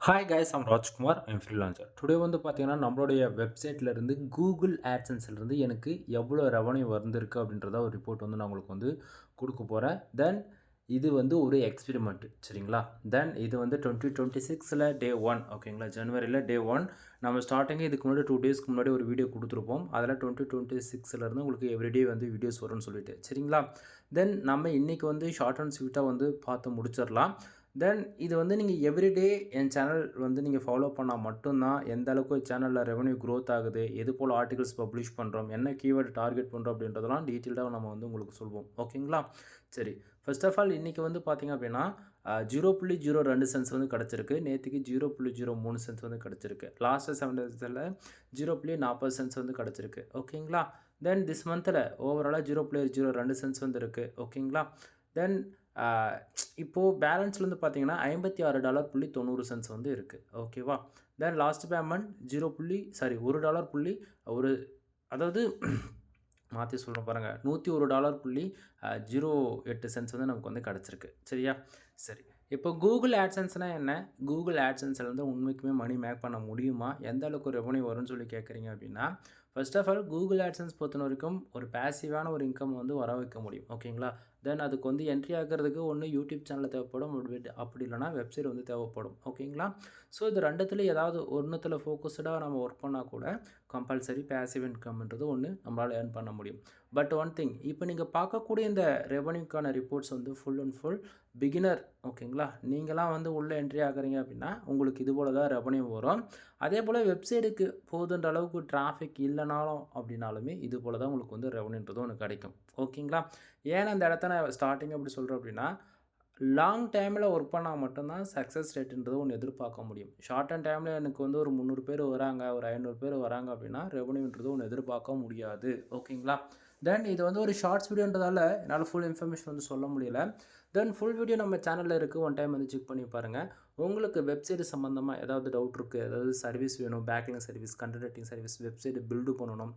Hi guys, I'm Rajkumar. I'm freelancer. Today வந்து பார்த்தீங்கன்னா, நம்மளுடைய வெப்சைட்லேருந்து கூகுள் ஆட்சன்ஸ்லேருந்து எனக்கு எவ்வளோ ரெவன்யூ வந்திருக்கு அப்படின்றத ஒரு ரிப்போர்ட் வந்து நான் உங்களுக்கு வந்து கொடுக்க போகிறேன். தென் இது வந்து ஒரு எக்ஸ்பெரிமெண்ட், சரிங்களா? தென் இது வந்து 2026ல் டே 1, ஓகேங்களா? ஜனவரியில் டே 1 நம்ம ஸ்டார்டிங்கே இதுக்கு முன்னாடி 2 டேஸ்க்கு முன்னாடி ஒரு வீடியோ கொடுத்துருப்போம். அதில் 2026லேருந்து உங்களுக்கு எவ்ரிடே வந்து வீடியோஸ் வரும்னு சொல்லிட்டு, சரிங்களா? தென் நம்ம இன்றைக்கி வந்து ஷார்ட் அண்ட் ஸ்வீட்டாக வந்து பார்த்து முடிச்சிடலாம். தென் இது வந்து நீங்கள் எவ்ரிடே என் சேனல் வந்து நீங்கள் ஃபாலோ பண்ணால் மட்டும்தான் எந்த அளவுக்கு சேனலில் ரெவன்யூ க்ரோத் ஆகுது, எது போல் ஆர்டிகல்ஸ் பப்ளிஷ் பண்ணுறோம், என்ன கீவேர்டு டார்கெட் பண்ணுறோம் அப்படின்றதெல்லாம் டீட்டெயில்டாக நம்ம வந்து உங்களுக்கு சொல்வோம். ஓகேங்களா? சரி, ஃபர்ஸ்ட் ஆஃப் ஆல் இன்றைக்கி வந்து பார்த்திங்க அப்படின்னா 0.02 சென்ஸ் வந்து கிடச்சிருக்கு. நேற்றுக்கு 0.03 சென்ஸ் வந்து கிடச்சிருக்கு. லாஸ்ட்டு 7 டேஸில் 0.40 சென்ஸ் வந்து கிடச்சிருக்கு. ஓகேங்களா? தென் திஸ் மந்தில் ஓவராலாக 0.02 சென்ஸ் வந்து இருக்குது. ஓகேங்களா? தென் இப்போது பேலன்ஸ்லேருந்து பார்த்தீங்கன்னா $56.90 வந்து இருக்குது. ஓகேவா? தென் லாஸ்ட் பேமெண்ட் $1 ஒரு அதாவது மாற்றி சொல்கிறேன் பாருங்கள், $101.08 வந்து நமக்கு வந்து கிடச்சிருக்கு. சரியா? சரி, இப்போ கூகுள் ஆட்சன்ஸ்னால் என்ன? கூகுள் ஆட்சன்ஸ்லேருந்து உண்மைக்குமே மணி மேக் பண்ண முடியுமா? எந்த அளவுக்கு ரெவன்யூ வரும்னு சொல்லி கேட்குறீங்க அப்படின்னா, first of all Google AdSense பொறுத்த வரைக்கும் ஒரு பேசிவான ஒரு இன்கம் வந்து வர வைக்க முடியும். ஓகேங்களா? தென் அதுக்கு வந்து என்ட்ரி ஆகிறதுக்கு ஒன்று யூடியூப் சேனல் தேவைப்படும், அப்படி இல்லைனா வெப்சைட் வந்து தேவைப்படும். ஓகேங்களா? ஸோ இது ரெண்டுத்தில் ஏதாவது ஒன்றுத்தில் ஃபோக்கஸ்டாக நம்ம ஒர்க் பண்ணால் கூட கம்பல்சரி பேசிவ் இன்கம்ன்றது ஒன்று நம்மளால் ஏர்ன் பண்ண முடியும். பட் ஒன் திங், இப்போ நீங்கள் பார்க்கக்கூடிய இந்த ரெவன்யூக்கான ரிப்போர்ட்ஸ் வந்து ஃபுல் அண்ட் ஃபுல் பிகினர். ஓகேங்களா? நீங்களாம் வந்து உள்ளே என்ட்ரி ஆகுறீங்க அப்படின்னா உங்களுக்கு இது போல் தான் ரெவன்யூ வரும். அதே போல் வெப்சைட்டுக்கு போதுன்ற அளவுக்கு டிராஃபிக் இல்லைனாலும் அப்படின்னாலுமே இது போல் தான் உங்களுக்கு வந்து ரெவன்யூன்றது ஒன்று கிடைக்கும். ஓகேங்களா? ஏன்னா இந்த இடத்த நான் ஸ்டார்டிங் அப்படி சொல்கிறேன் அப்படின்னா, லாங் டைமில் ஒர்க் பண்ணால் மட்டும்தான் சக்ஸஸ் ரேட்டுன்றது ஒன்று எதிர்பார்க்க முடியும். ஷார்ட் அண்ட் டைமில் எனக்கு வந்து ஒரு 300 பேர் வராங்க, ஒரு 500 பேர் வராங்க அப்படின்னா ரெவன்யூன்றது ஒன்று எதிர்பார்க்க முடியாது. ஓகேங்களா? தென் இது வந்து ஒரு ஷார்ட்ஸ் வீடியோன்றதால என்னால் ஃபுல் இன்ஃபர்மேஷன் வந்து சொல்ல முடியல. தென் ஃபுல் வீடியோ நம்ம சேனலில் இருக்குது, ஒன் டைம் வந்து செக் பண்ணி பாருங்கள். உங்களுக்கு வெப்சைட் சம்மந்தமாக ஏதாவது டவுட் இருக்குது, ஏதாவது சர்வீஸ் வேணும், backlink service, content writing service, website build பண்ணணும்,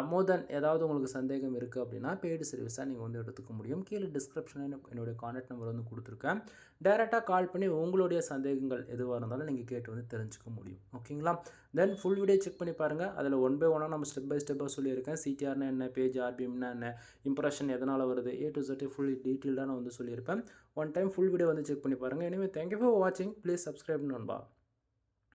மோர் தென் ஏதாவது உங்களுக்கு சந்தேகம் இருக்குது அப்படின்னா பெய்டு சர்வீஸாக நீங்கள் வந்து எடுத்துக்க முடியும். கீழே டிஸ்கிரிப்ஷனில் என்னுடைய கான்டாக்ட் நம்பர் வந்து கொடுத்துருக்கேன். டைரெக்டாக கால் பண்ணி உங்களுடைய சந்தேகங்கள் எதுவாக இருந்தாலும் நீங்கள் கேட்டு வந்து தெரிஞ்சுக்க முடியும். ஓகேங்களா? தென் ஃபுல் வீடியோ செக் பண்ணி பாருங்கள். அதில் ஒன் பை ஒன்னாக நம்ம ஸ்டெப் பை ஸ்டெப்பாக சொல்லியிருக்கேன். சிடிஆர்னா என்ன, பேஜ் ஆர்பிஎம்னா என்ன, இம்ப்ரெஷன் எதனால் வருது, ஏ டு Z ஃபுல் டீட்டெயில்டாக நான் வந்து சொல்லியிருப்பேன். ஒன் டைம் ஃபுல் வீடியோ வந்து செக் பண்ணி பாருங்கள். எனவே தேங்க்யூ ஃபார் வாட்சிங். ப்ளீஸ் சப்ஸ்கிரைப் நண்பா.